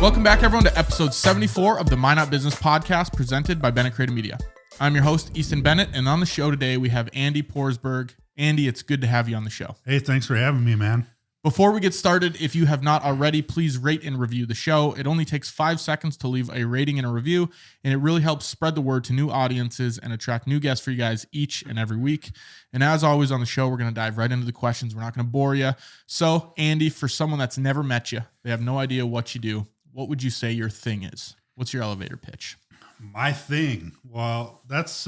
Welcome back, everyone, to episode 74 of the Minot Business Podcast presented by Bennett Creative Media. I'm your host, Easton Bennett, and on the show today, we have Andy Porsberg. Andy, it's good to have you on the show. Hey, thanks for having me, man. Before we get started, if you have not already, please rate and review the show. It only takes 5 seconds to leave a rating and a review, and it really helps spread the word to new audiences and attract new guests for you guys each and every week. And as always on the show, we're going to dive right into the questions. We're not going to bore you. So, Andy, for someone that's never met you, they have no idea what you do, what would you say your thing is? What's your elevator pitch? My thing? Well, that's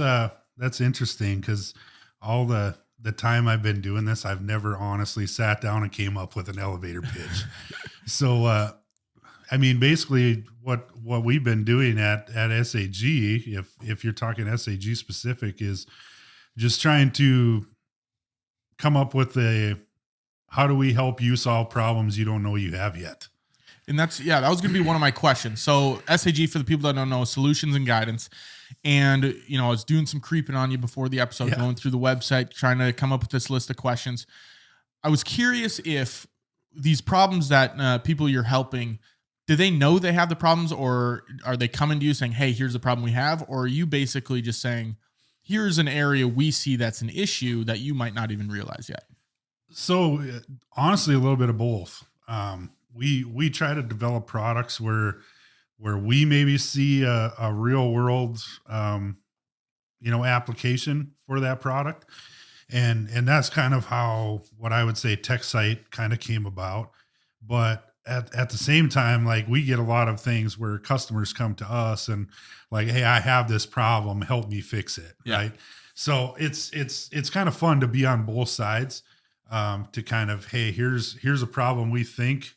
interesting because all the time I've been doing this, I've never honestly sat down and came up with an elevator pitch. So, I mean, basically what we've been doing at SAG, if you're talking SAG specific, is just trying to come up with how do we help you solve problems you don't know you have yet? And that was going to be one of my questions. So SAG, for the people that don't know, is solutions and guidance. And, I was doing some creeping on you before the episode, going through the website, trying to come up with this list of questions. I was curious if these problems that people you're helping, do they know they have the problems, or are they coming to you saying, hey, here's the problem we have? Or are you basically just saying, here's an area we see that's an issue that you might not even realize yet? So honestly, a little bit of both. We try to develop products where we maybe see a real world, application for that product. And that's kind of how, what I would say, TechSite kind of came about. But at the same time, like, we get a lot of things where customers come to us and like, hey, I have this problem, help me fix it. Yeah. Right. So it's kind of fun to be on both sides, to kind of, hey, here's a problem we think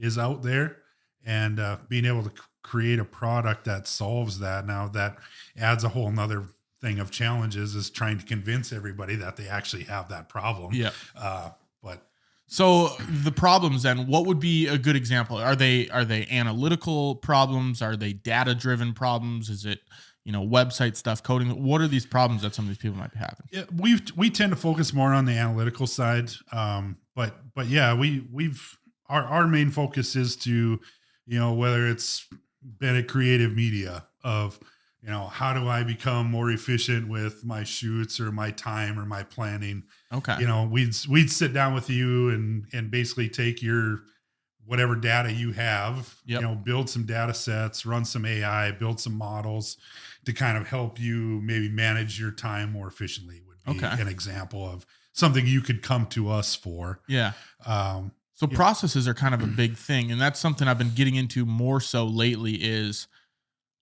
is out there, and being able to create a product that solves that. Now that adds a whole nother thing of challenges, is trying to convince everybody that they actually have that problem. Yeah. So the problems then, what would be a good example? Are they analytical problems? Are they data-driven problems? Is it, website stuff, coding? What are these problems that some of these people might be having? Yeah, we tend to focus more on the analytical side. But yeah, our main focus is to, whether it's Bennett Creative Media, of, how do I become more efficient with my shoots or my time or my planning? Okay. We'd sit down with you and basically take your whatever data you have, build some data sets, run some AI, build some models to kind of help you maybe manage your time more efficiently, would be an example of something you could come to us for. Yeah. So processes are kind of a big thing. And that's something I've been getting into more so lately. Is,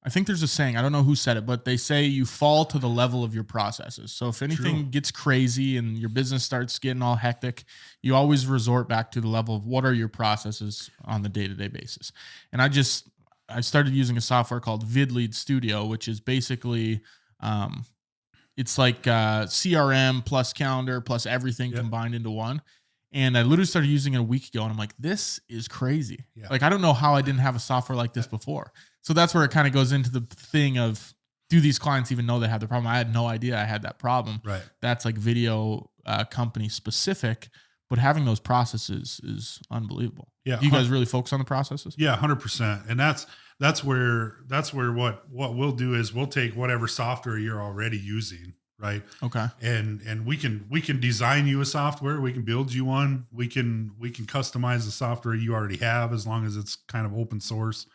I think there's a saying, I don't know who said it, but they say you fall to the level of your processes. So if anything gets crazy and your business starts getting all hectic, you always resort back to the level of what are your processes on the day-to-day basis. And I started using a software called VidLead Studio, which is basically, it's like CRM plus calendar plus everything combined into one. And I literally started using it a week ago, and I'm like, this is crazy. Yeah. Like, I don't know how I didn't have a software like this before. So that's where it kind of goes into the thing of, do these clients even know they have the problem? I had no idea I had that problem. Right. That's like video company specific, but having those processes is unbelievable. Yeah. Do you guys really focus on the processes? Yeah, 100%. And that's where what we'll do is we'll take whatever software you're already using. Right. Okay. And we can design you a software. We can build you one. We can customize the software you already have, as long as it's kind of open source,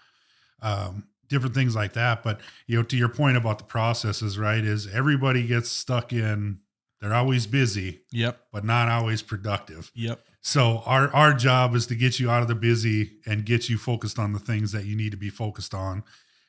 different things like that. But, to your point about the processes, right, is everybody gets stuck in, they're always busy, but not always productive. Yep. So our job is to get you out of the busy and get you focused on the things that you need to be focused on.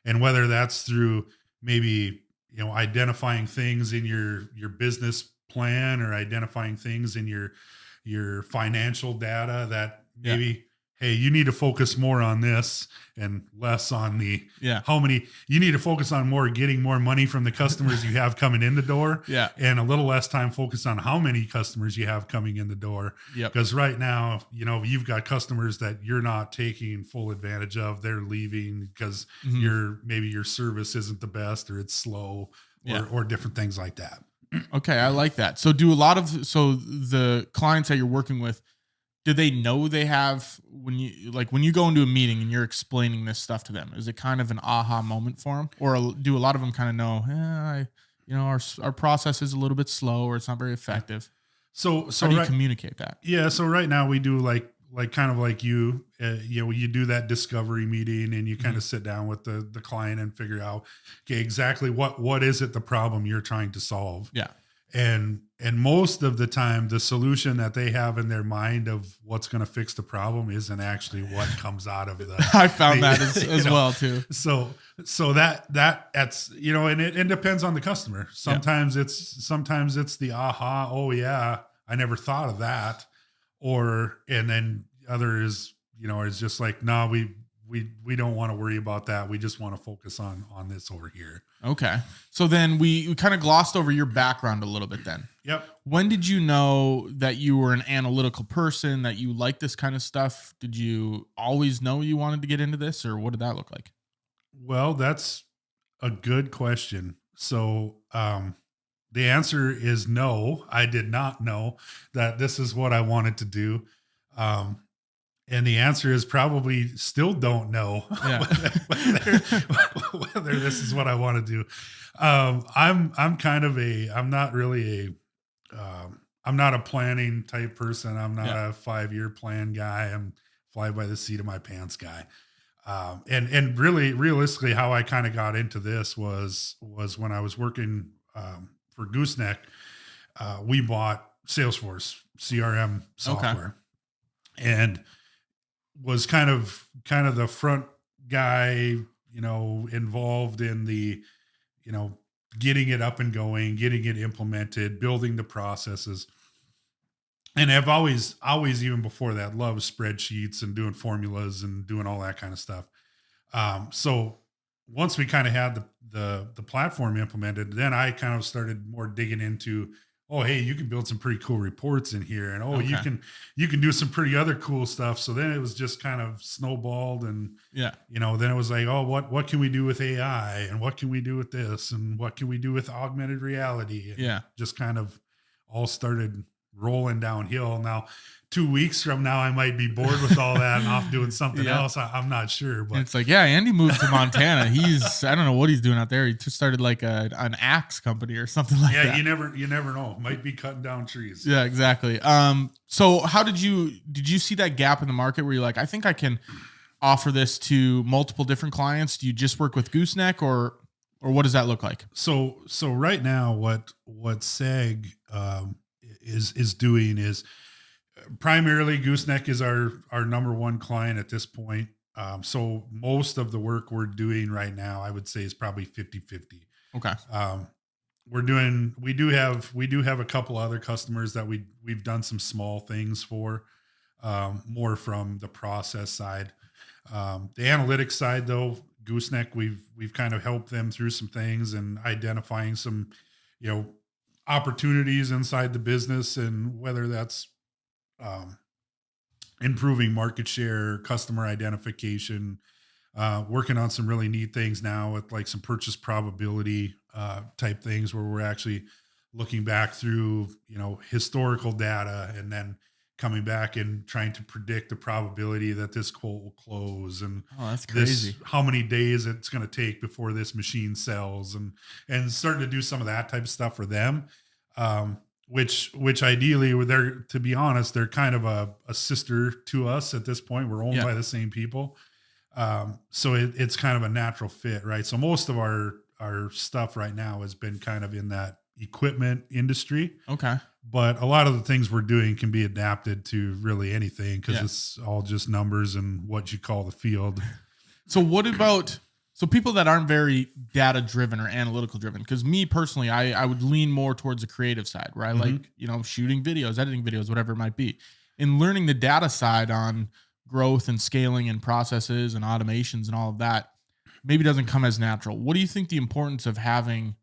And whether that's through maybe, identifying things in your business plan, or identifying things in your financial data that maybe, hey, you need to focus more on this and less on the how many. You need to focus on more getting more money from the customers you have coming in the door, and a little less time focused on how many customers you have coming in the door. Because right now, you've got customers that you're not taking full advantage of. They're leaving because maybe your service isn't the best, or it's slow, or different things like that. Okay, I like that. So the clients that you're working with, do they know they have, when you go into a meeting and you're explaining this stuff to them, is it kind of an aha moment for them? Or do a lot of them kind of know, our process is a little bit slow or it's not very effective? So how do you communicate that? Yeah. So right now we do like kind of like you do that discovery meeting and you kind of sit down with the client and figure out, okay, exactly what is it, the problem you're trying to solve. Yeah. And most of the time the solution that they have in their mind of what's going to fix the problem isn't actually what comes out of the, I found that as well too. So that's, and it depends on the customer. Sometimes it's the aha, oh yeah, I never thought of that. And then other is just like, no, we don't want to worry about that. We just want to focus on this over here. Okay. So then we kind of glossed over your background a little bit then. Yep. When did you know that you were an analytical person, that you like this kind of stuff? Did you always know you wanted to get into this, or what did that look like? Well, that's a good question. So, the answer is no. I did not know that this is what I wanted to do. And the answer is probably still don't know whether this is what I want to do. I'm not a planning type person. I'm not a 5-year plan guy. I'm fly by the seat of my pants guy. And really realistically, how I kind of got into this was when I was working, for Gooseneck. We bought Salesforce CRM software and was kind of the front guy, involved in the, getting it up and going, getting it implemented, building the processes. And I've always, even before that, loved spreadsheets and doing formulas and doing all that kind of stuff. So once we kind of had the platform implemented, then I kind of started more digging into, oh, hey, you can build some pretty cool reports in here. And you can do some pretty other cool stuff. So then it was just kind of snowballed and, then it was like, oh, what can we do with AI and what can we do with this? And what can we do with augmented reality? And just kind of all started rolling downhill. Now, 2 weeks from now, I might be bored with all that and off doing something else. I'm not sure, but and it's like, Andy moved to Montana. I don't know what he's doing out there. He just started like an axe company or something like that. Yeah, you never know. Might be cutting down trees. Yeah, exactly. So how did you see that gap in the market where you're like, I think I can offer this to multiple different clients? Do you just work with Gooseneck or what does that look like? So right now, what SEG is doing is, primarily Gooseneck is our number one client at this point. So most of the work we're doing right now, I would say, is probably 50-50. Okay. We do have a couple other customers that we've done some small things for, more from the process side. The analytics side though, Gooseneck, we've kind of helped them through some things and identifying some, opportunities inside the business, and whether that's improving market share, customer identification, working on some really neat things now with like some purchase probability type things where we're actually looking back through, historical data and then coming back and trying to predict the probability that this quote will close, and that's crazy. How many days it's going to take before this machine sells, and starting to do some of that type of stuff for them. Which ideally, to be honest, they're kind of a sister to us at this point. We're owned by the same people. So it's kind of a natural fit, right? So most of our stuff right now has been kind of in that equipment industry. Okay. But a lot of the things we're doing can be adapted to really anything, because it's all just numbers and what you call the field. So what about... So people that aren't very data driven or analytical driven, because me personally, I would lean more towards the creative side where I like, shooting videos, editing videos, whatever it might be. And learning the data side on growth and scaling and processes and automations and all of that maybe doesn't come as natural. What do you think the importance of having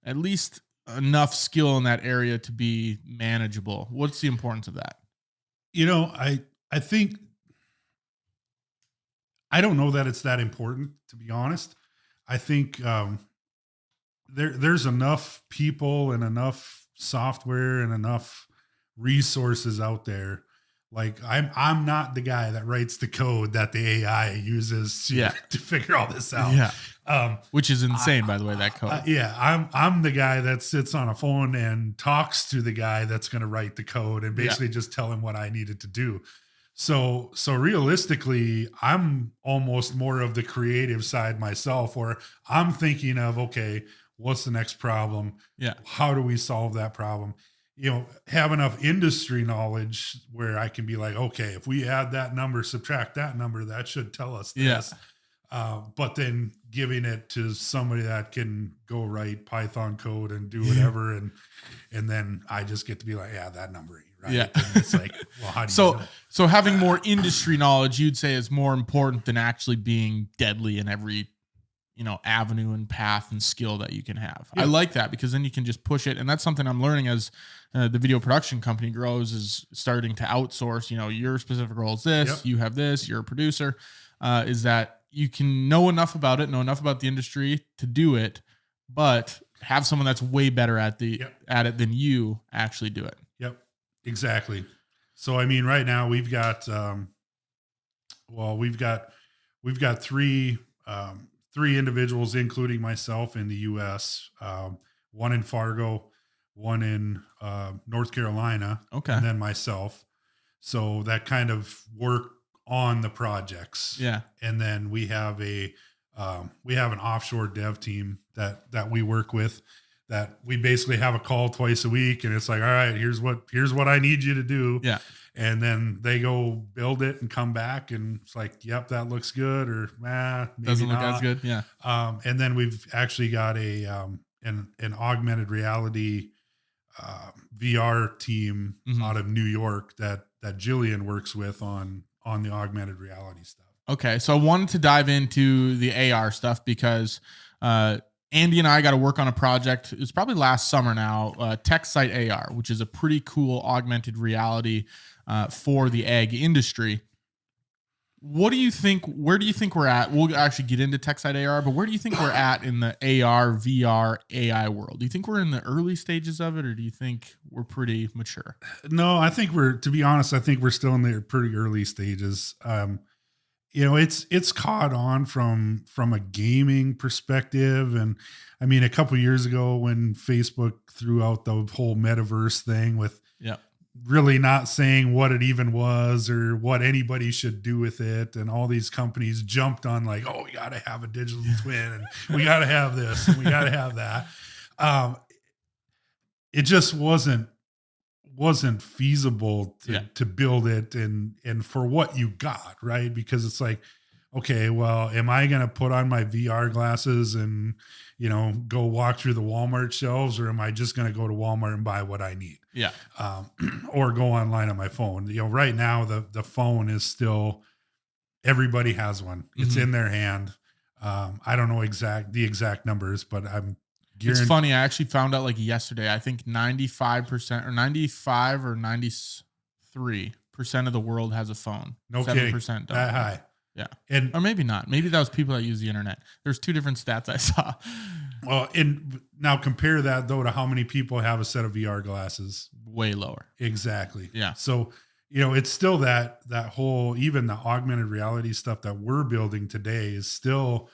at least enough skill in that area to be manageable? What's the importance of that? I think, I don't know that it's that important, to be honest. I think there's enough people and enough software and enough resources out there. Like I'm not the guy that writes the code that the AI uses to figure all this out. Yeah. Which is insane, by the way, that code. I'm the guy that sits on a phone and talks to the guy that's going to write the code and basically just tell him what I needed to do. So realistically, I'm almost more of the creative side myself, where I'm thinking of, okay, what's the next problem? Yeah. How do we solve that problem? You know, have enough industry knowledge where I can be like, okay, if we add that number, subtract that number, that should tell us this. But then giving it to somebody that can go write Python code and do whatever. And then I just get to be like, yeah, that number ain't right. Yeah. And it's like, well, how do you know? So having more industry knowledge, you'd say, is more important than actually being deadly in every, avenue and path and skill that you can have. Yeah. I like that, because then you can just push it. And that's something I'm learning as the video production company grows, is starting to outsource, your specific role is this, you have this, you're a producer, is that you can know enough about it, know enough about the industry to do it, but have someone that's way better at it than you actually do it. Yep, exactly. So, I mean, right now we've got, we've got three individuals, including myself, in the U.S., one in Fargo, one in North Carolina, and then myself. So that kind of work on the projects. Yeah. And then we have an offshore dev team that we work with, that we basically have a call twice a week, and it's like, all right, here's what I need you to do. Yeah. And then they go build it and come back, and it's like, yep, that looks good, or maybe doesn't look not as good. Yeah. And then we've actually got an augmented reality VR team out of New York that Jillian works with on the augmented reality stuff. Okay. So I wanted to dive into the AR stuff, because Andy and I got to work on a project. It was probably last summer now, Tech Site AR, which is a pretty cool augmented reality for the ag industry. What do you think? Where do you think we're at? We'll actually get into Tech Site AR, but where do you think we're at in the AR, VR, AI world? Do you think we're in the early stages of it, or do you think we're pretty mature? No, I think to be honest, I think we're still in the pretty early stages. It's caught on from a gaming perspective. And I mean, a couple of years ago when Facebook threw out the whole metaverse thing with really not saying what it even was or what anybody should do with it, and all these companies jumped on like, oh, we got to have a digital twin, and we got to have this, and we got to have that. It just wasn't feasible to build it and for what you got, right? Because it's like, okay, well, am I going to put on my VR glasses and, go walk through the Walmart shelves, or am I just going to go to Walmart and buy what I need? Yeah. Or go online on my phone. Right now the phone is still, everybody has one. It's in their hand. I don't know the exact numbers, but it's funny. I actually found out like yesterday, I think 95% or 95 or 93% of the world has a phone. No 7% kidding. That high. Yeah. Or maybe not. Maybe that was people that use the internet. There's two different stats I saw. Well, and now compare that though to how many people have a set of VR glasses. Way lower. Exactly. Yeah. So, it's still that whole, even the augmented reality stuff that we're building today is still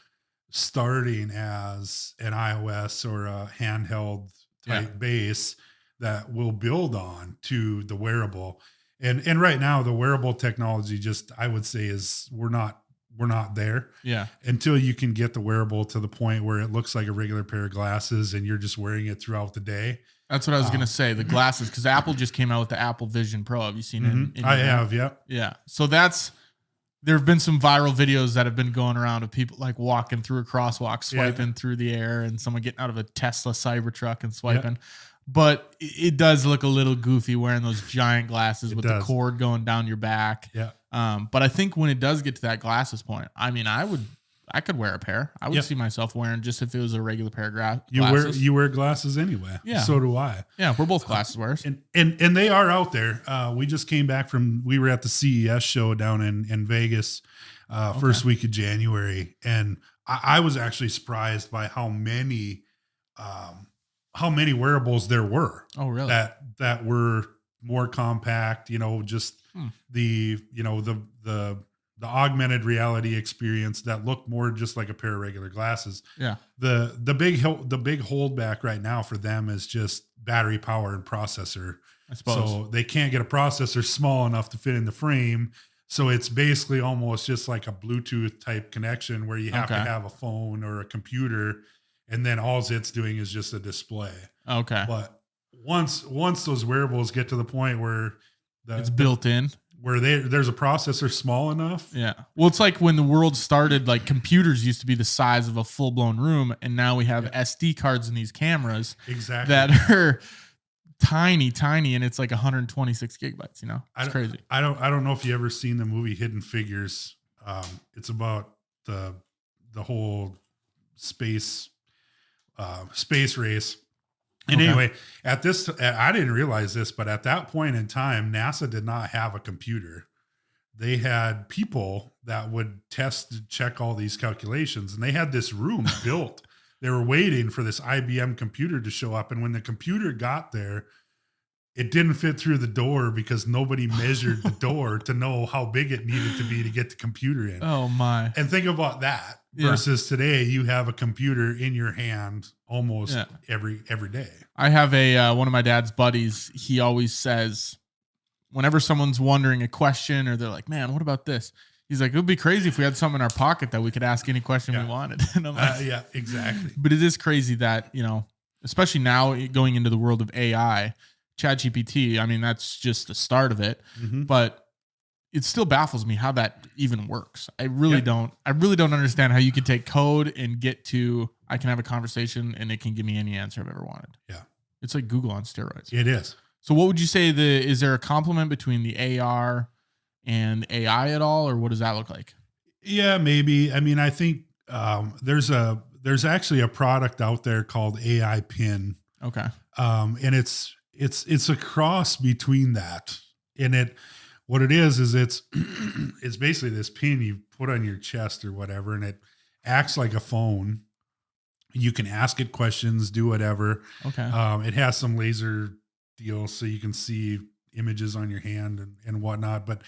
starting as an iOS or a handheld type base that will build on to the wearable. And right now the wearable technology, just, I would say, is we're not there. Yeah. Until you can get the wearable to the point where it looks like a regular pair of glasses and you're just wearing it throughout the day. That's what I was going to say. The glasses, because Apple just came out with the Apple Vision Pro. Have you seen it? I have. Yeah. Yeah. So there have been some viral videos that have been going around of people like walking through a crosswalk, swiping through the air, and someone getting out of a Tesla Cybertruck and swiping. But it does look a little goofy wearing those giant glasses with the cord going down your back. Yeah. But I think when it does get to that glasses point, I mean, I could wear a pair. I would see myself wearing, just if it was a regular pair of glasses. You wear glasses anyway. Yeah. So do I. Yeah. We're both glasses wearers. And they are out there. We just came back we were at the CES show down in Vegas, first week of January. And I was actually surprised by how many wearables there were. Oh, really? That were more compact, just the augmented reality experience that looked more just like a pair of regular glasses. Yeah. The big holdback right now for them is just battery power and processor. I suppose. So they can't get a processor small enough to fit in the frame. So it's basically almost just like a Bluetooth type connection where you have to have a phone or a computer, and then all it's doing is just a display. Okay. But once those wearables get to the point where it's built in, where there's a processor small enough. Yeah. Well, it's like when the world started, like computers used to be the size of a full blown room. And now we have SD cards in these cameras that are tiny, and it's like 126 gigabytes, it's crazy. I don't know if you ever seen the movie Hidden Figures. It's about the whole space race. And anyway, I didn't realize this, but at that point in time, NASA did not have a computer. They had people that would check all these calculations, and they had this room built. They were waiting for this IBM computer to show up. And when the computer got there, it didn't fit through the door because nobody measured the door to know how big it needed to be to get the computer in. Oh my. And think about that versus today, you have a computer in your hand almost every day. I have one of my dad's buddies. He always says, whenever someone's wondering a question or they're like, man, what about this? He's like, it would be crazy if we had something in our pocket that we could ask any question we wanted. And I'm like, yeah, exactly. But it is crazy that, especially now going into the world of AI, ChatGPT, I mean, that's just the start of it, but it still baffles me how that even works. I really don't understand how you can take code and I can have a conversation and it can give me any answer I've ever wanted. Yeah. It's like Google on steroids. It is. So what would you say is there a complement between the AR and AI at all, or what does that look like? Yeah, maybe. I mean, I think there's actually a product out there called AI Pin. Okay. And it's a cross between that. And what it is it's it's basically this pin you put on your chest or whatever, and it acts like a phone. You can ask it questions, do whatever. Okay. It has some laser deals so you can see images on your hand and whatnot. But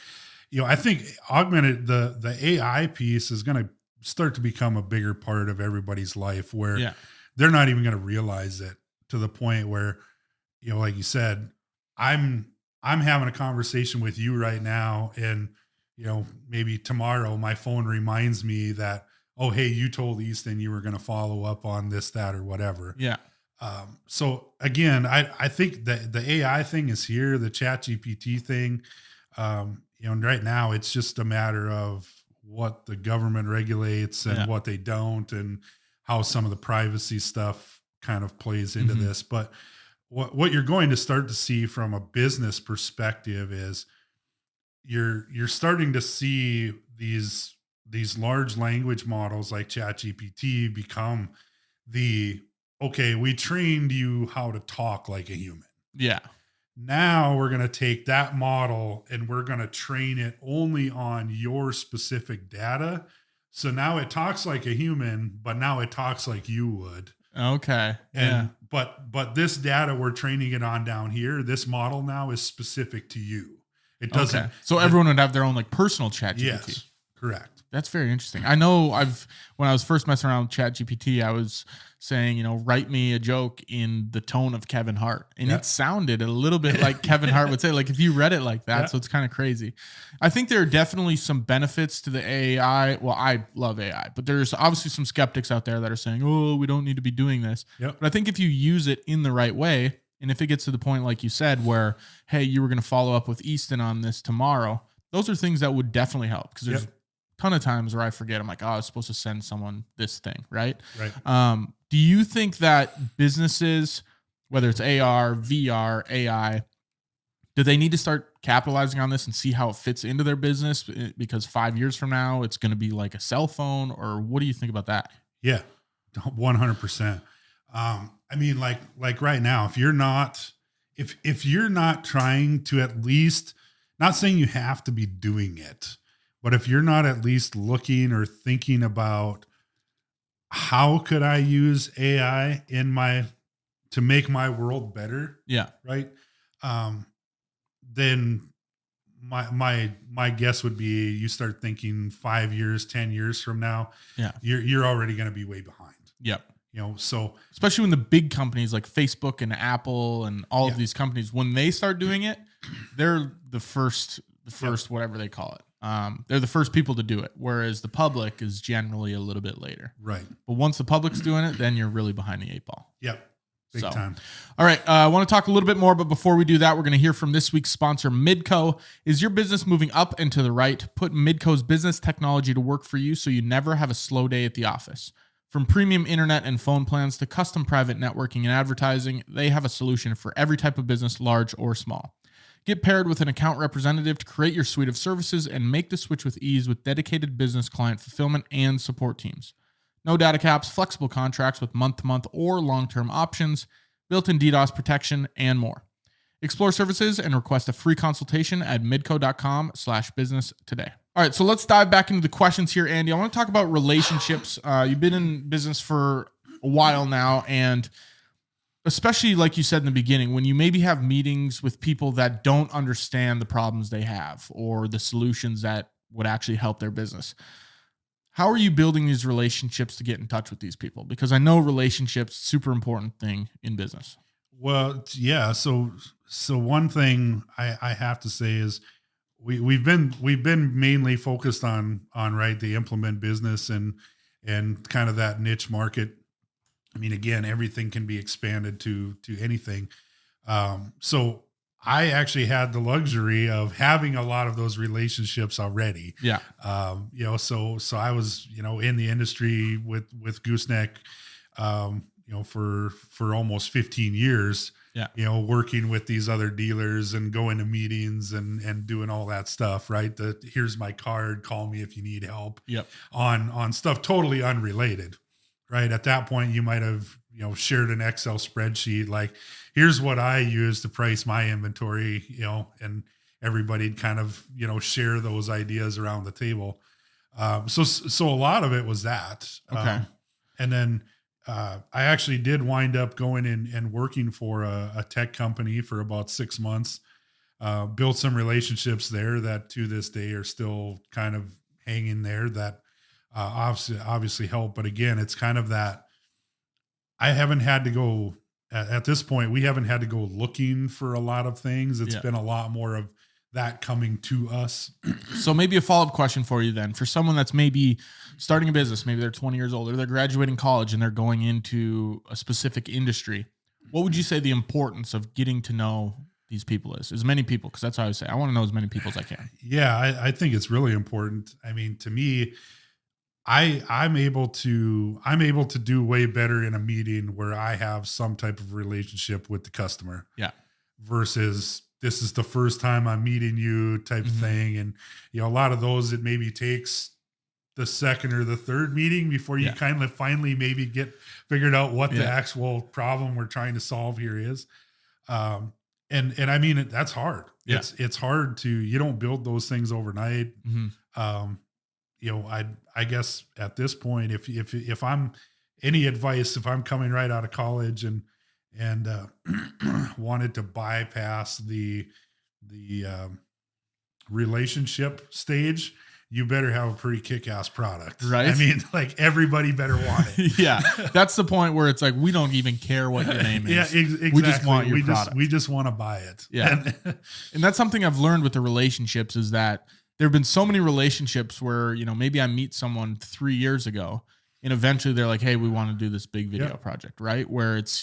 I think augmented the AI piece is going to start to become a bigger part of everybody's life, where they're not even going to realize it, to the point where, like you said, I'm having a conversation with you right now, and maybe tomorrow my phone reminds me that, oh, hey, you told Easton you were going to follow up on this, that, or whatever. Yeah. So again, I think that the AI thing is here, the ChatGPT thing. And right now it's just a matter of what the government regulates and what they don't, and how some of the privacy stuff kind of plays into this. But what you're going to start to see from a business perspective is you're starting to see these large language models like ChatGPT become we trained you how to talk like a human. Yeah. Now we're going to take that model and we're going to train it only on your specific data. So now it talks like a human, but now it talks like you would. Okay. And but this data we're training it on down here, this model now is specific to you. It doesn't. Okay. So everyone would have their own like personal ChatGPT. Yes, correct. That's very interesting. I know when I was first messing around with ChatGPT, I was saying, write me a joke in the tone of Kevin Hart. And it sounded a little bit like Kevin Hart would say, like if you read it like that. So it's kind of crazy. I think there are definitely some benefits to the AI. Well, I love AI, but there's obviously some skeptics out there that are saying, oh, we don't need to be doing this. Yep. But I think if you use it in the right way, and if it gets to the point, like you said, where, hey, you were going to follow up with Easton on this tomorrow, those are things that would definitely help, because there's ton of times where I forget. I'm like, oh, I was supposed to send someone this thing, right? Right. Do you think that businesses, whether it's AR, VR, AI, do they need to start capitalizing on this and see how it fits into their business? Because 5 years from now, it's going to be like a cell phone, or what do you think about that? Yeah, 100%. I mean, like right now, if you're not trying to at least, not saying you have to be doing it, but if you're not at least looking or thinking about how could I use AI to make my world better? Yeah. Right. then my guess would be you start thinking 5 years, 10 years from now, you're already going to be way behind. Yep. So especially when the big companies like Facebook and Apple and all of these companies, when they start doing it, they're the first, whatever they call it. They're the first people to do it. Whereas the public is generally a little bit later. Right. But once the public's doing it, then you're really behind the 8 ball. Yep. Big time. All right. I want to talk a little bit more, but before we do that, we're going to hear from this week's sponsor, Midco. Is your business moving up and to the right? Put Midco's business technology to work for you so you never have a slow day at the office. From premium internet and phone plans to custom private networking and advertising, they have a solution for every type of business, large or small. Get paired with an account representative to create your suite of services and make the switch with ease with dedicated business client fulfillment and support teams. No data caps, flexible contracts with month-to-month or long-term options, built-in DDoS protection, and more. Explore services and request a free consultation at midco.com/business today. All right, so let's dive back into the questions here, Andy. I want to talk about relationships. You've been in business for a while now, and especially like you said in the beginning, when you maybe have meetings with people that don't understand the problems they have or the solutions that would actually help their business. How are you building these relationships to get in touch with these people? Because I know relationships, super important thing in business. Well, yeah. So one thing I have to say is we've been mainly focused on right, the implement business and kind of that niche market. I mean, again, everything can be expanded to anything. So I actually had the luxury of having a lot of those relationships already. Yeah. So I was, in the industry with Gooseneck, for almost 15 years, working with these other dealers and going to meetings and doing all that stuff, right? Here's my card, call me if you need help. Yep. On stuff totally unrelated, right? At that point, you might have, shared an Excel spreadsheet, like, here's what I use to price my inventory, and everybody'd kind of, share those ideas around the table. So a lot of it was that. Okay. And then I actually did wind up going in and working for a tech company for about 6 months, built some relationships there that to this day are still kind of hanging there that obviously help. But again, it's kind of that I haven't had to go at this point. We haven't had to go looking for a lot of things. It's been a lot more of that coming to us. So maybe a follow-up question for you then, for someone that's maybe starting a business, maybe they're 20 years old or they're graduating college and they're going into a specific industry. What would you say the importance of getting to know these people is? As many people, because that's how I say, I want to know as many people as I can. Yeah, I think it's really important. I mean, to me, I'm able to do way better in a meeting where I have some type of relationship with the customer. Yeah. Versus this is the first time I'm meeting you type of thing. And, a lot of those, it maybe takes the second or the third meeting before you kind of finally maybe get figured out what the actual problem we're trying to solve here is. And I mean, that's hard. Yeah. It's hard you don't build those things overnight. I guess at this point, if I'm any advice, if I'm coming right out of college and wanted to bypass the relationship stage, you better have a pretty kick-ass product. Right. I mean, like, everybody better want it. Yeah. That's the point where it's like, we don't even care what your name is. Yeah, exactly. We just want your product. We just want to buy it. Yeah. And that's something I've learned with the relationships is that there have been so many relationships where, maybe I meet someone 3 years ago and eventually they're like, hey, we want to do this big video project, right? Where it's,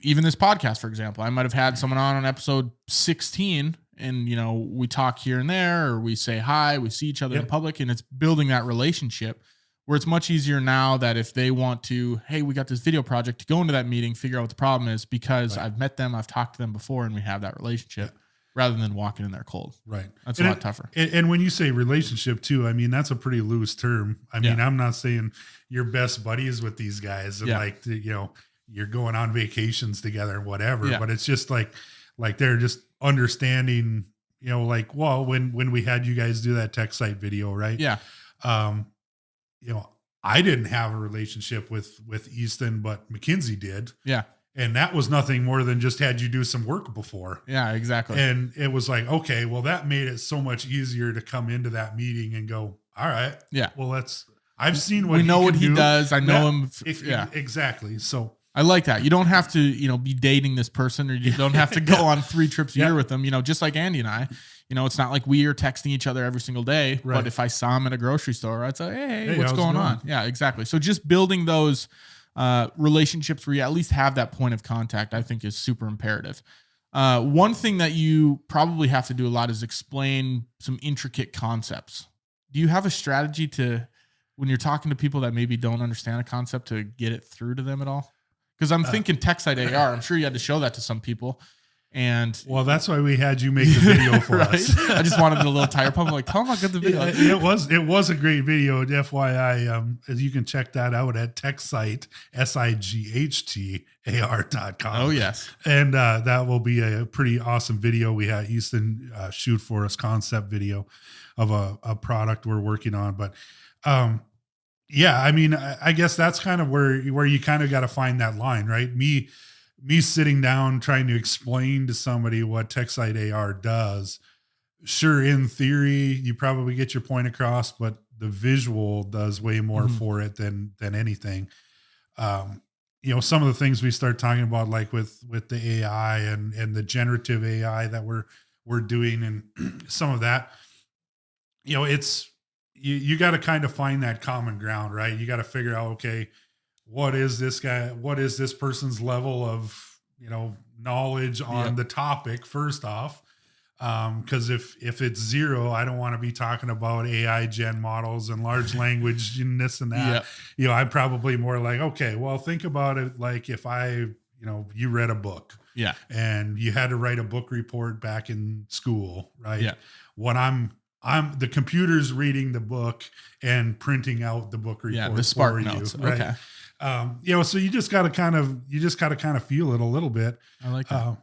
even this podcast, for example, I might've had someone on episode 16 and, we talk here and there, or we say hi, we see each other in public, and it's building that relationship where it's much easier now that if they want to, hey, we got this video project, to go into that meeting, figure out what the problem is because I've met them, I've talked to them before, and we have that relationship. Rather than walking in there cold. Right. That's a lot tougher. And when you say relationship too, I mean, that's a pretty loose term. I mean, I'm not saying you're best buddies with these guys and like, you're going on vacations together, whatever, but it's just like they're just understanding, like, well, when we had you guys do that tech site video, right? Yeah. I didn't have a relationship with Easton, but McKinsey did. Yeah. And that was nothing more than just had you do some work before. Yeah, exactly. And it was like, okay, well, that made it so much easier to come into that meeting and go, all right, yeah, well, I've seen what we know he what he do. does. I know him. Yeah, exactly. So I like that. You don't have to, be dating this person, or you don't have to go on 3 trips a year with them. Just like Andy and I, it's not like we are texting each other every single day. Right. But if I saw him at a grocery store, I'd say, hey, what's going on? Yeah, exactly. So just building those relationships where you at least have that point of contact, I think, is super imperative. One thing that you probably have to do a lot is explain some intricate concepts. Do you have a strategy to, when you're talking to people that maybe don't understand a concept, to get it through to them at all? Because I'm thinking tech site AR. I'm sure you had to show that to some people. And well, that's why we had you make the video for right? us. I just wanted a little tire pump. I'm like, tell them how good the video is. It was a great video. FYI, you can check that out at TechSite, SIGHTAR.com. Oh, yes. And that will be a pretty awesome video. We had Easton shoot for us, concept video of a product we're working on. But yeah, I mean, I guess that's kind of where you kind of got to find that line, right? Me sitting down trying to explain to somebody what TechSite AR does. Sure, in theory, you probably get your point across, but the visual does way more for it than anything. Some of the things we start talking about, like with the AI and the generative AI that we're doing, and some of that, it's you got to kind of find that common ground, right? You got to figure out, okay, what is this person's level of, knowledge on the topic first off. Cause if it's 0, I don't want to be talking about AI gen models and large language and this and that. Yep. I'm probably more like, okay, well, think about it. Like if you read a book, and you had to write a book report back in school, right? Yeah. When I'm the computer's reading the book and printing out the book report the Spark for notes. You, right? Okay. So you just got to kind of feel it a little bit. I like that.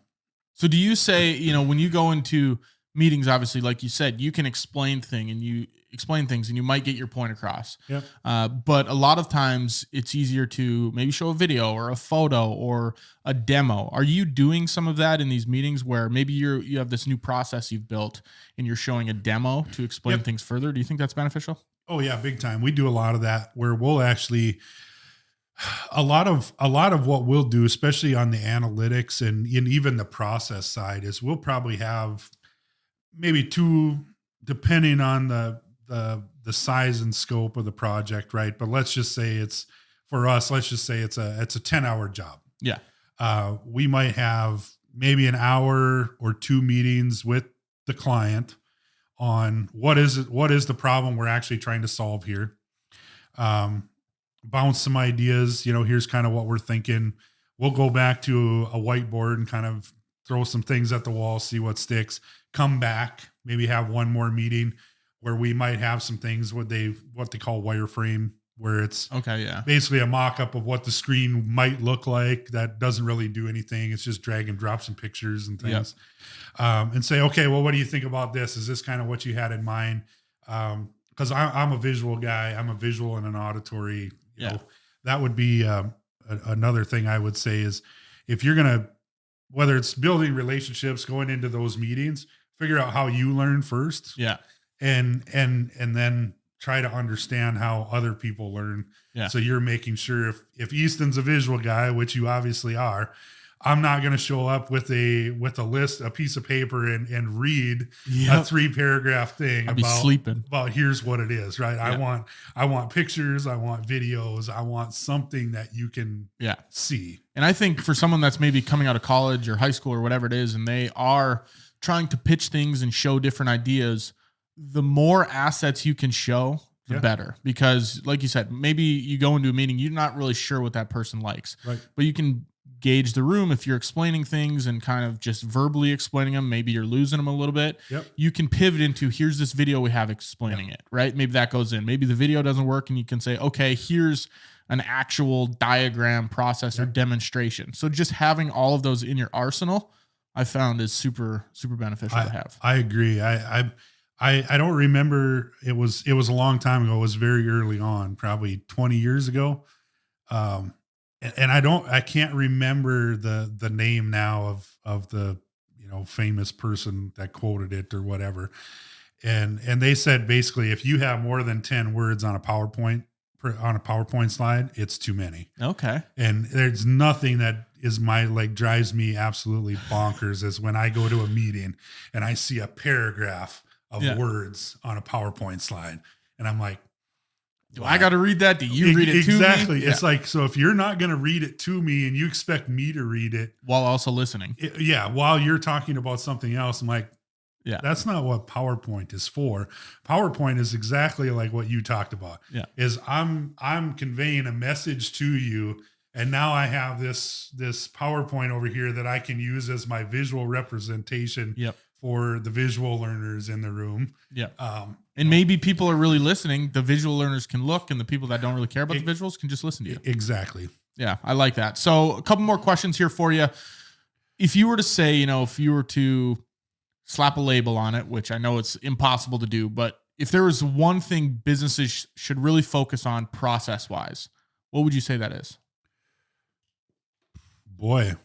So do you say, when you go into meetings, obviously, like you said, you can explain things and you might get your point across. Yep. But a lot of times it's easier to maybe show a video or a photo or a demo. Are you doing some of that in these meetings where maybe you have this new process you've built and you're showing a demo to explain things further? Do you think that's beneficial? Oh yeah, big time. We do a lot of that where we'll actually, a lot of what we'll do, especially on the analytics and even the process side, is we'll probably have maybe 2, depending on the size and scope of the project, right? But let's just say it's a 10-hour job. Yeah. We might have maybe an hour or 2 meetings with the client on what is the problem we're actually trying to solve here. Bounce some ideas, here's kind of what we're thinking. We'll go back to a whiteboard and kind of throw some things at the wall, see what sticks, come back, maybe have one more meeting where we might have some things, what they call wireframe, where it's basically a mock-up of what the screen might look like that doesn't really do anything. It's just drag and drop some pictures and things. And say, okay, well, what do you think about this? Is this kind of what you had in mind? Because I'm a visual guy. I'm a visual and an auditory. That would be another thing I would say is, if you're going to, whether it's building relationships, going into those meetings, figure out how you learn first. Yeah. And then try to understand how other people learn. Yeah. So you're making sure if Easton's a visual guy, which you obviously are, I'm not going to show up with a list, a piece of paper and read a 3-paragraph thing about here's what it is, right? Yep. I want pictures, I want videos, I want something that you can see. And I think for someone that's maybe coming out of college or high school or whatever it is, and they are trying to pitch things and show different ideas, the more assets you can show, the better. Because like you said, maybe you go into a meeting, you're not really sure what that person likes, right? But you can gauge the room. If you're explaining things and kind of just verbally explaining them, maybe you're losing them a little bit. Yep. You can pivot into, here's this video we have explaining it, right? Maybe that goes in. Maybe the video doesn't work and you can say, okay, here's an actual diagram process or demonstration. So just having all of those in your arsenal, I found is super, super beneficial to have. I agree. I don't remember. It was a long time ago. It was very early on, probably 20 years ago. and I can't remember the name now of the, famous person that quoted it or whatever. And they said basically, if you have more than 10 words on a PowerPoint slide, it's too many. Okay. And there's nothing that is drives me absolutely bonkers is when I go to a meeting and I see a paragraph of words on a PowerPoint slide. And I'm like, do I got to read that? Do you read it to me? Exactly. It's like, so if you're not going to read it to me and you expect me to read it while also listening, while you're talking about something else, I'm like, that's not what PowerPoint is for. PowerPoint is exactly like what you talked about. Yeah. Is I'm conveying a message to you, and now I have this PowerPoint over here that I can use as my visual representation for the visual learners in the room. Yeah. And maybe people are really listening. The visual learners can look, and the people that don't really care about the visuals can just listen to you. Exactly. Yeah, I like that. So a couple more questions here for you. If you were to say, if you were to slap a label on it, which I know it's impossible to do, but if there was one thing businesses should really focus on process-wise, what would you say that is? Boy,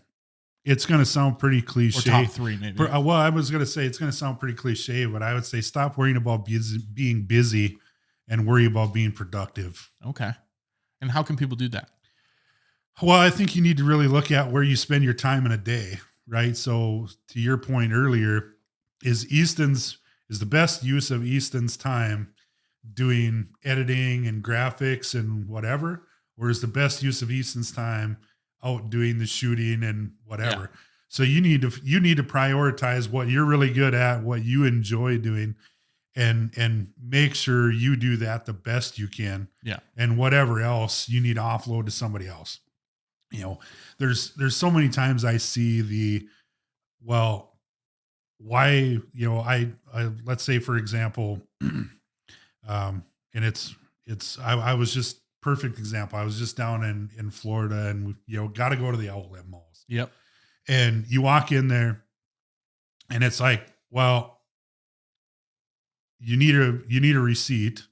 it's going to sound pretty cliche. Or top three, maybe. Well, I was going to say it's going to sound pretty cliche, but I would say stop worrying about being busy and worry about being productive. Okay. And how can people do that? Well, I think you need to really look at where you spend your time in a day, right? So to your point earlier, is the best use of Easton's time doing editing and graphics and whatever, or is the best use of Easton's time out doing the shooting and whatever? Yeah. So you need to prioritize what you're really good at, what you enjoy doing, and make sure you do that the best you can. Yeah. And whatever else you need to offload to somebody else. There's so many times I see why, I let's say, for example, and I was just perfect example. I was just down in Florida, and got to go to the outlet malls. Yep. And you walk in there and it's like, well, you need a receipt.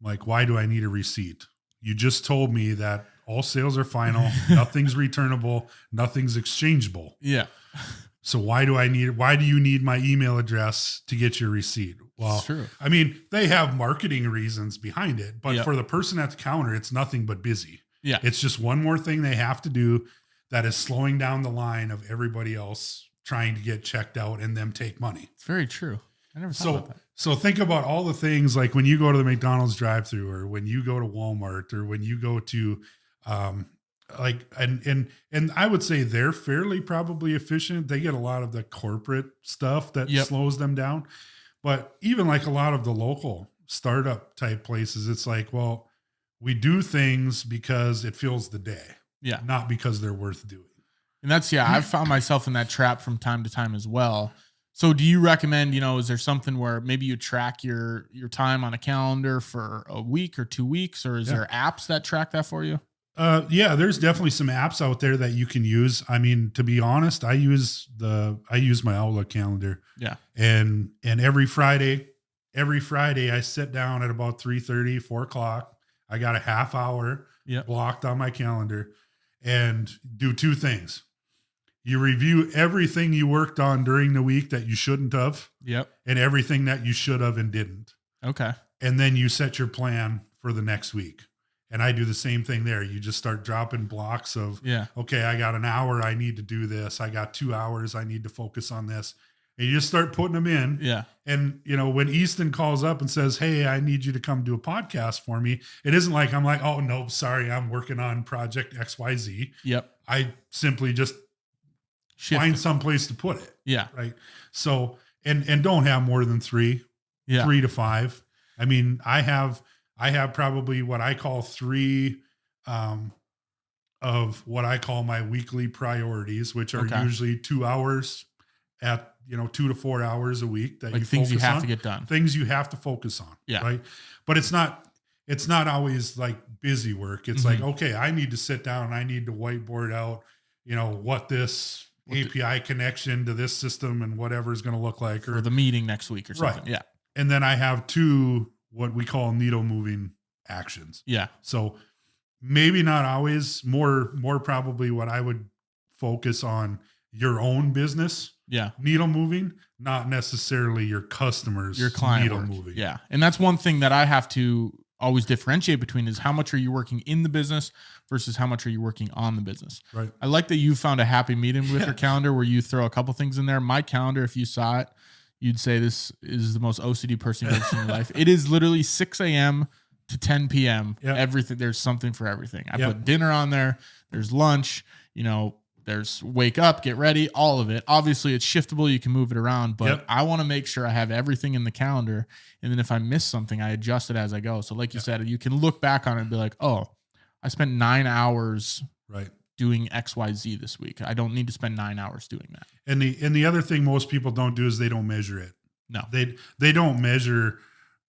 I'm like, why do I need a receipt? You just told me that all sales are final, nothing's returnable, nothing's exchangeable. Yeah. So why do you need my email address to get your receipt? Well, true. I mean, they have marketing reasons behind it, but for the person at the counter, it's nothing but busy. Yeah. It's just one more thing they have to do that is slowing down the line of everybody else trying to get checked out and them take money. It's very true. I never thought about that. So think about all the things, like when you go to the McDonald's drive-thru, or when you go to Walmart, or when you go to, and I would say they're fairly probably efficient. They get a lot of the corporate stuff that slows them down. But even like a lot of the local startup type places, it's like, well, we do things because it fills the day. Yeah. Not because they're worth doing. And that's, I've found myself in that trap from time to time as well. So do you recommend, is there something where maybe you track your time on a calendar for a week or 2 weeks, or is there apps that track that for you? There's definitely some apps out there that you can use. I mean, to be honest, I use my Outlook calendar. Yeah. And every Friday I sit down at about 3:30, 4:00. I got a half hour blocked on my calendar, and do two things. You review everything you worked on during the week that you shouldn't have. Yep. And everything that you should have and didn't. Okay. And then you set your plan for the next week. And I do the same thing there. You just start dropping blocks of, okay, I got an hour, I need to do this. I got 2 hours, I need to focus on this. And you just start putting them in. Yeah. And, when Easton calls up and says, hey, I need you to come do a podcast for me, it isn't like I'm like, oh, no, sorry, I'm working on project XYZ. Yep. I simply just find some place to put it. Yeah. Right. So, and don't have more than 3 to 5. I mean, I have probably what I call 3 of what I call my weekly priorities, which are usually 2 hours at, 2 to 4 hours a week that like you things focus you have on. to get done. Things you have to focus on. Yeah. Right. But it's not always like busy work. It's like, okay, I need to sit down and I need to whiteboard out, what this API connection to this system and whatever is going to look like, or the meeting next week or something. Right. Yeah. And then I have 2, what we call needle moving actions. Yeah. So maybe not always, more probably what I would focus on your own business. Yeah. Needle moving, not necessarily your customers, your client needle work. moving. Yeah. And that's one thing that I have to always differentiate between is how much are you working in the business versus how much are you working on the business. Right. I like that you found a happy medium with your calendar where you throw a couple things in there. My calendar, if you saw it, you'd say this is the most OCD person you've ever seen in your life. It is literally 6 a.m. to 10 p.m. Yep. Everything. There's something for everything. I Yep. put dinner on there. There's lunch, there's wake up, get ready, all of it. Obviously it's shiftable. You can move it around, but I want to make sure I have everything in the calendar. And then if I miss something, I adjust it as I go. So like you said, you can look back on it and be like, oh, I spent 9 hours doing XYZ this week. I don't need to spend 9 hours doing that. And the other thing most people don't do is they don't measure it. No, they don't measure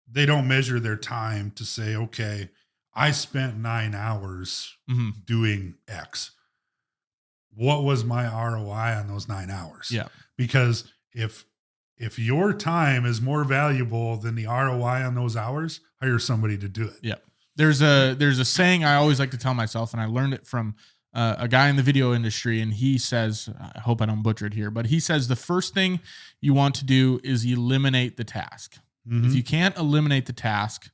their time to say, okay, I spent 9 hours doing X. What was my ROI on those 9 hours? Yeah. Because if your time is more valuable than the ROI on those hours, hire somebody to do it. Yeah. There's a saying I always like to tell myself, and I learned it from a guy in the video industry, and he says, I hope I don't butcher it here, but he says the first thing you want to do is eliminate the task. If you can't eliminate the task,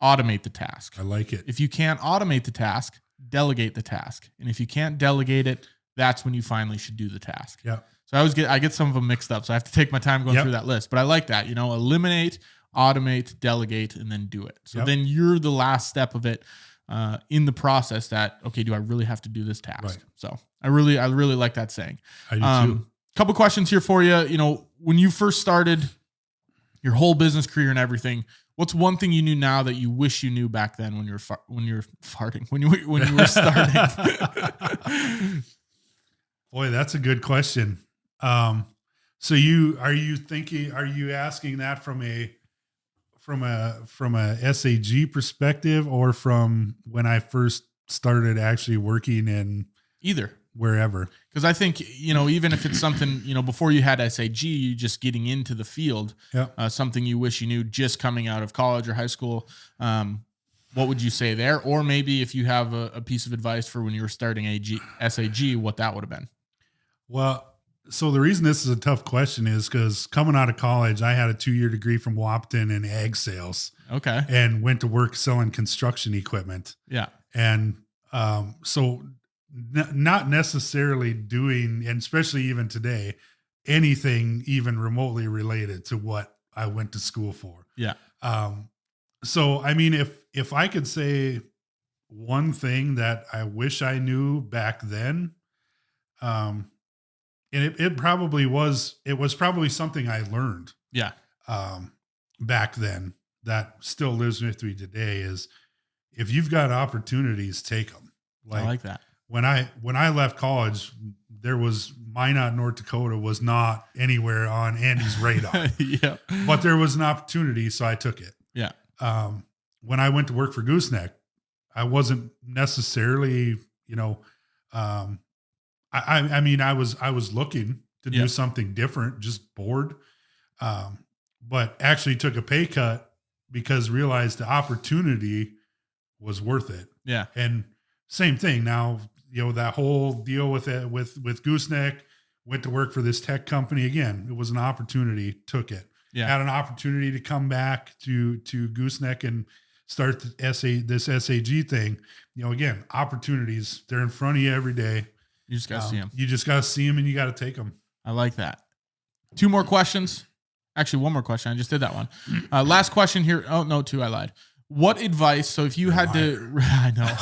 automate the task. I like it. If you can't automate the task, delegate the task. And if you can't delegate it, that's when you finally should do the task. Yeah. So I get some of them mixed up. So I have to take my time going through that list, but I like that, eliminate, automate, delegate, and then do it. So then you're the last step of it in the process that, okay, do I really have to do this task? Right. So I really like that saying. I do too. Couple questions here for you. When you first started your whole business career and everything, what's one thing you knew now that you wish you knew back then when you were starting? Boy, that's a good question. So are you asking that from a SAG perspective or from when I first started actually working in either? Wherever. Because I think, even if it's something, before you had SAG, you just getting into the field, something you wish you knew just coming out of college or high school, what would you say there? Or maybe if you have a piece of advice for when you were starting SAG, what that would have been? Well, so the reason this is a tough question is because coming out of college, I had a 2-year degree from Wapton in ag sales. Okay. And went to work selling construction equipment. Yeah. And so not necessarily doing, and especially even today, anything even remotely related to what I went to school for. Yeah. So, I mean, if I could say one thing that I wish I knew back then, and it was probably something I learned. Yeah. Back then that still lives with me today is if you've got opportunities, take them. I like that. When I left college, Minot, North Dakota was not anywhere on Andy's radar. Yeah. But there was an opportunity, so I took it. Yeah. When I went to work for Gooseneck, I wasn't necessarily, I mean, I was looking to do something different, just bored. But actually took a pay cut because realized the opportunity was worth it. Yeah. And same thing now, that whole deal with it, with Gooseneck, went to work for this tech company. Again, it was an opportunity, took it. Yeah. Had an opportunity to come back to Gooseneck and start this SAG thing. Again, opportunities, they're in front of you every day. You just got to see them. You just got to see them and you got to take them. I like that. 2 more questions. Actually, 1 more question. I just did that one. Last question here. Oh, no, 2. I lied. What advice? So if you had to, I know,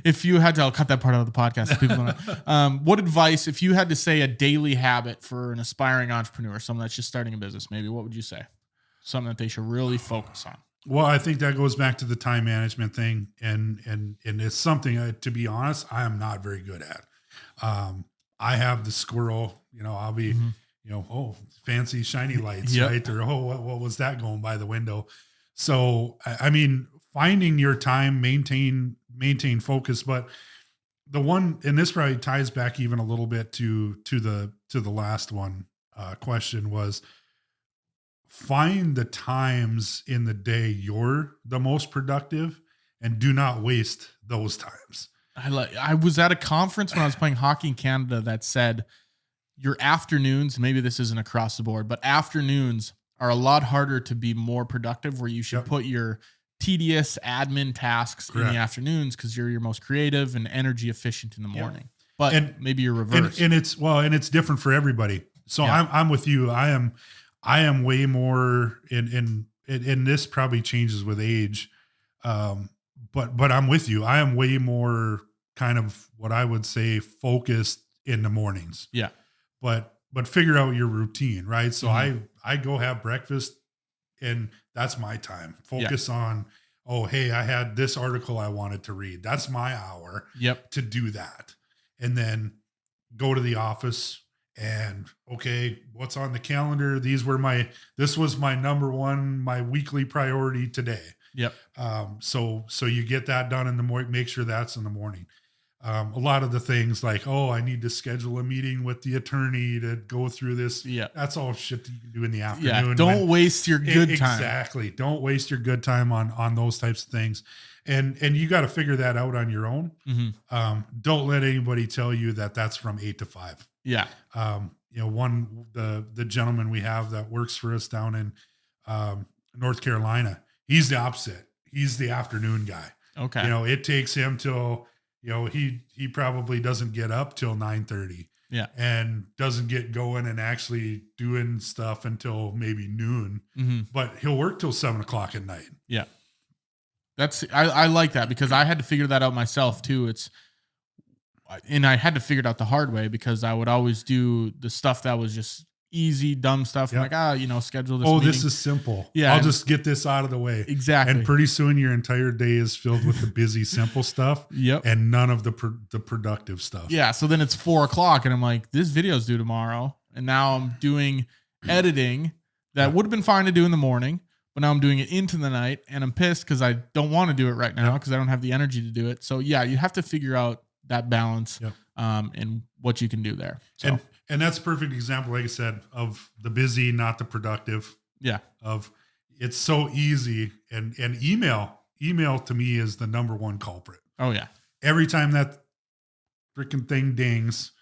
if you had to, I'll cut that part out of the podcast. So people don't know. What advice, if you had to say a daily habit for an aspiring entrepreneur, someone that's just starting a business, maybe what would you say? Something that they should really focus on. Well, I think that goes back to the time management thing. And it's something, to be honest, I am not very good at. I have the squirrel, I'll be, oh, fancy shiny lights, right? Or, oh, what was that going by the window? So, I mean, finding your time, maintain focus, but the one, and this probably ties back even a little bit to the last one, question was find the times in the day you're the most productive and do not waste those times. I was at a conference when I was playing hockey in Canada that said your afternoons, maybe this isn't across the board, but afternoons are a lot harder to be more productive, where you should put your tedious admin tasks in the afternoons because you're your most creative and energy efficient in the morning. But maybe you're reversed. And it's different for everybody. So I'm with you. I am way more in this probably changes with age. But I'm with you. I am way more kind of what I would say focused in the mornings. Yeah. But figure out your routine, right? So I go have breakfast and that's my time. Focus on, oh, hey, I had this article I wanted to read. That's my hour to do that. And then go to the office and, okay, what's on the calendar? This was my number one, my weekly priority today. Yep. So you get that done in the morning, make sure that's in the morning. A lot of the things like, oh, I need to schedule a meeting with the attorney to go through this. Yeah. That's all shit that you can do in the afternoon. Yeah. Don't waste your good time. Exactly. Don't waste your good time on those types of things. And you got to figure that out on your own. Mm-hmm. Don't let anybody tell you that that's from 8 to 5. Yeah. The gentleman we have that works for us down in North Carolina, he's the opposite. He's the afternoon guy. Okay. It takes him till, he probably doesn't get up till 9:30. Yeah. And doesn't get going and actually doing stuff until maybe noon, but he'll work till 7:00 at night. Yeah. I like that because I had to figure that out myself too. And I had to figure it out the hard way because I would always do the stuff that was just easy, dumb stuff. Yep. I'm like, schedule this. Meeting. This is simple. Yeah. I'll just get this out of the way. Exactly. And pretty soon your entire day is filled with the busy, simple stuff. Yep. And none of the productive stuff. Yeah. So then it's 4:00 and I'm like, this video's due tomorrow. And now I'm doing editing that would have been fine to do in the morning, but now I'm doing it into the night and I'm pissed because I don't want to do it right now because I don't have the energy to do it. So yeah, you have to figure out that balance and what you can do there. So. And that's a perfect example, like I said, of the busy, not the productive. Yeah. It's so easy. And email to me is the number one culprit. Oh yeah. Every time that freaking thing dings,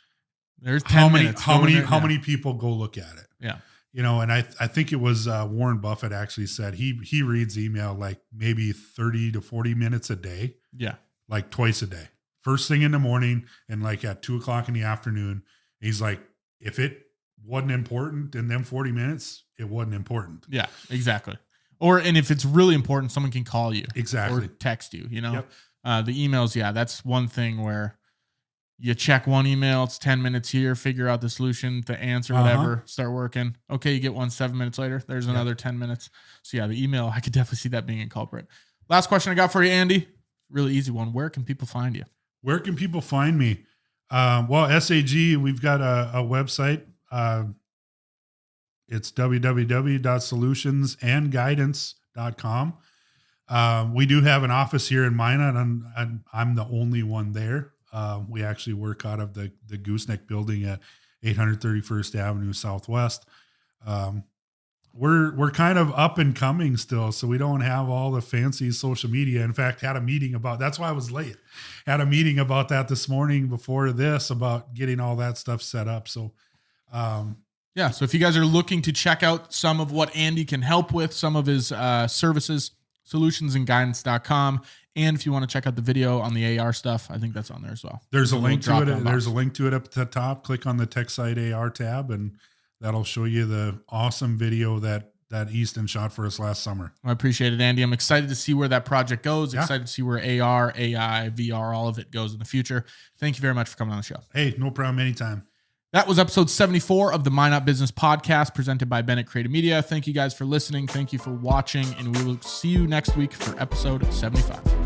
there's 10 minutes. How many people go look at it? Yeah. And I think it was Warren Buffett actually said he reads email like maybe 30 to 40 minutes a day. Yeah. Like twice a day. First thing in the morning and like at 2:00 in the afternoon. He's like, if it wasn't important in them 40 minutes, it wasn't important. Yeah, exactly. And if it's really important, someone can call you. Exactly. Or text you, Yep. The emails, that's one thing where you check one email, it's 10 minutes here, figure out the solution to answer whatever, start working. Okay, you get one 7 minutes later. There's another 10 minutes. So the email, I could definitely see that being a culprit. Last question I got for you, Andy. Really easy one. Where can people find you? Where can people find me? Well, SAG, we've got a website. It's www.solutionsandguidance.com. We do have an office here in Minot, and I'm the only one there. We actually work out of the Gooseneck building at 831st Avenue Southwest. We're kind of up and coming still, so we don't have all the fancy social media. In fact, had a meeting that's why I was late. Had a meeting about that this morning before this, about getting all that stuff set up. So, so if you guys are looking to check out some of what Andy can help with, some of his services, solutionsandguidance.com. And if you want to check out the video on the AR stuff, I think that's on there as well. There's a link to it. There's a link to it up at the top. Click on the Tech Site AR tab, and that'll show you the awesome video that Easton shot for us last summer. I appreciate it, Andy. I'm excited to see where that project goes. Excited to see where AR, AI, VR, all of it goes in the future. Thank you very much for coming on the show. Hey, no problem. Anytime. That was episode 74 of the Minot Business Podcast presented by Bennett Creative Media. Thank you guys for listening. Thank you for watching, and we will see you next week for episode 75.